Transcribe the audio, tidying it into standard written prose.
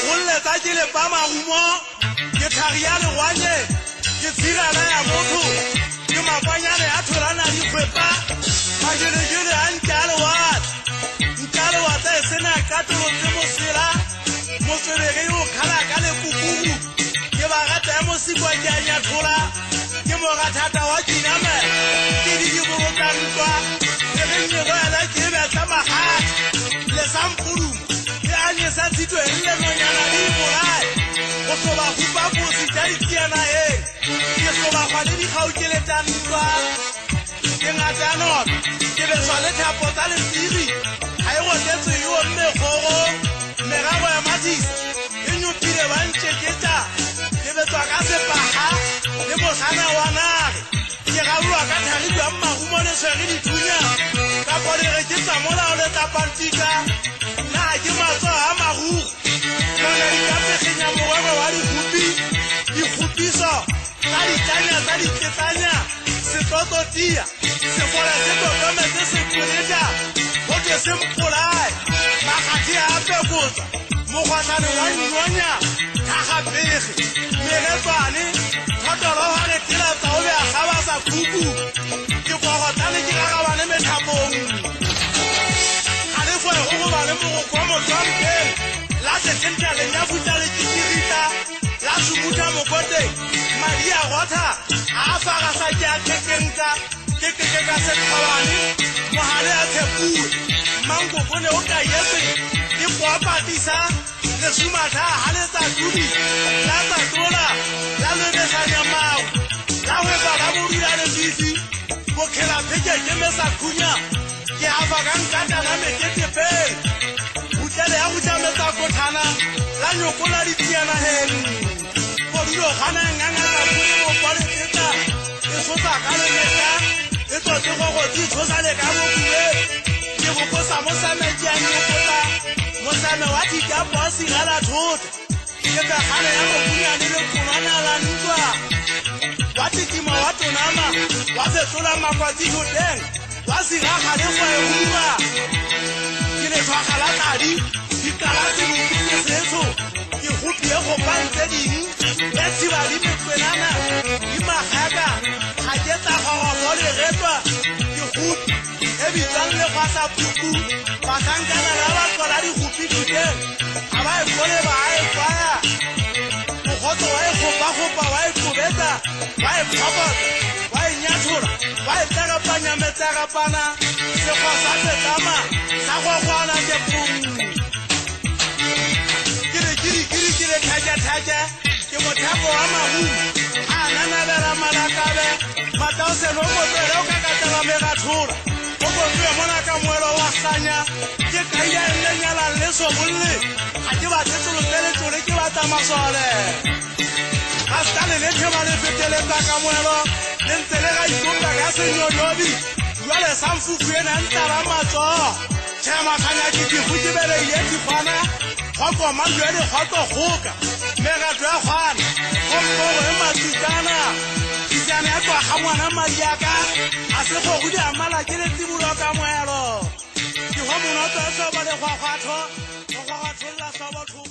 golle tsa ke le ba magumo ke tlhagia le gwanye ke tshirana ya motho ke mapanyane a tholana di kwepa majelejele a ntjale wa tsa sena ka tolotse mosela motswelege yo khala ka le kukuru ke ba gata ya mosikwa ke a nyathola ke mogathata wa kiname ke di ke borotlantwa ke renne boela ke betla magat le sampulu ke anyesa tshitweng le nonyana di bolae go soba hupa posi tsa dikiana eng ke soba kgwane dikgau ke letantwa ke ngatanot ke beswa le thapo tsa lesiri ga e gotetswe yo mme kgogo merago ya matisa e nyopile ba ntšeketša ke betswa ka sepaga le mosana wa nage ke gabolwa ka thagidwa mmagumo le swege dithunya ka podere ke tsamolao le tapantika na ke matso a magugo lona di ka pegenya morwebo wa dikhupiso tsa ditanya tsa diketanya setlototia sefola se totometse sekoletša gote se mpolae makgati a pekotsa mogwatlane wa nnonya thagapege megetswane thotologane tela tsa o be a gaba sa kuku ke kogotlane ke gagabane methapong ga le foe go go ba le mogokwa motswampeng la sekenta lenyabuta le kikirita la sumutha mokoteng madi a gotha a faga sa ke a thekenka ke ka sekgabane mogale a tshepue mangkokone o ka yese ke poapatisa lesumatha ga le tsa tudi la tsa tola la lebesanya mao la hweba la bodira le fifi bokhela pheke ke mesa khunya ke afa ka nkatana meketepeng butlele ya go tlametsa kothana la nyokola ditiana heng kodilo gana ngangaka go poleteta e sotsa ka le meta e tlote go go di tshosa le ka bokue ke go kosa mo sametsi a nyokola mo same wa di ka bosi gala thota ke ka gana ya go bunyane le kumana la ntwa wa tikima wa tonama wa fetola makwatsi hoteng wa sigaga le go e huma ke le twagala tadi di kalase mo ke setso ke gopie go pantse ding e thiba di mekwenana di magaga ga ke tsa go go le retwa ke gopi e bitsang le go sa puku ba kankana la ba tlola di gopi diteng ga ba e kole ba e kwaya mogotso wa e gopa wa e kobetsa wa e phokotsa wa e nyathola wa e tserapanya metserapana sekgwa sa tsetama sa go gwana ke pung ke le thaja ke mothapo wa magumo a nanabela malakabe mataoselo motswele o ka katela megathola o botswe mona ka moelo wa kganya ke kaia e lenyalang le sobolle ga ke batle tsolotseletšole ke batla masole ga stane le theba le feteletsa ka moelo le ntse le ga itomba ka senyonyobi jwale samfufu ena ntaba matsogo tšhemakganya ke dikgokebele ye dikgwana kgoko mandlo ya dikgoko kgoka megato ya kgwana gompogo e matsitsana kisane ya twa ga ngwana madiaka a se kgogodi a mala ke le tsibulo ka moelo ke go monoto e soba le kgwakgwatho go kgwakgwatholla sobotho